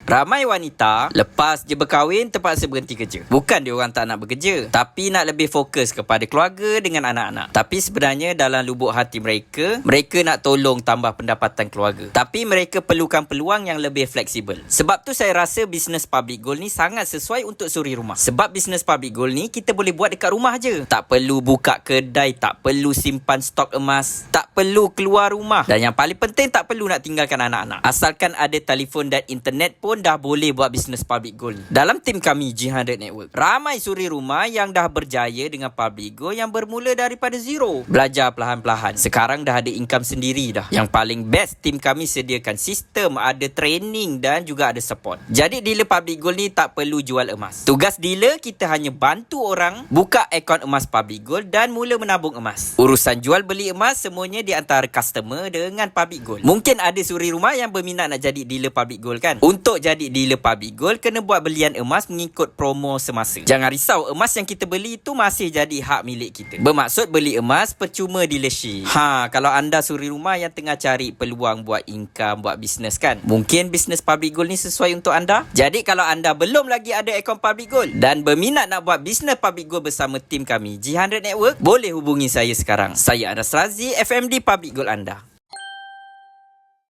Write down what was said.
Ramai wanita lepas je berkahwin terpaksa berhenti kerja. Bukan dia orang tak nak bekerja, tapi nak lebih fokus kepada keluarga dengan anak-anak. Tapi sebenarnya dalam lubuk hati mereka nak tolong tambah pendapatan keluarga. Tapi mereka perlukan peluang yang lebih fleksibel. Sebab tu saya rasa bisnes public gold ni sangat sesuai untuk suri rumah. Sebab bisnes public gold ni kita boleh buat dekat rumah je. Tak perlu buka kedai, tak perlu simpan stok emas, tak perlu keluar rumah. Dan yang paling penting tak perlu nak tinggalkan anak-anak. Asalkan ada telefon dan internet pun dah boleh buat bisnes public gold. Dalam tim kami G100 Network, ramai suri rumah yang dah berjaya dengan public gold yang bermula daripada zero. Belajar perlahan-lahan. Sekarang dah ada income sendiri dah. Yang paling best, tim kami sediakan sistem, ada training dan juga ada support. Jadi dealer public gold ni tak perlu jual emas. Tugas dealer kita hanya bantu orang buka akaun emas public gold dan mula menabung emas. Urusan jual beli emas semuanya di antara customer dengan public gold. Mungkin ada suri rumah yang berminat nak jadi dealer public gold kan? Untuk jadi dealer public gold, kena buat belian emas mengikut promo semasa. Jangan risau, emas yang kita beli itu masih jadi hak milik kita. Bermaksud beli emas percuma dealership. Kalau anda suri rumah yang tengah cari peluang buat income, buat bisnes kan? Mungkin bisnes public gold ni sesuai untuk anda. Jadi kalau anda belum lagi ada akaun public gold dan berminat nak buat bisnes public gold bersama tim kami G100 Network, boleh hubungi saya sekarang. Saya Anas Razi, FMD Public Gold anda.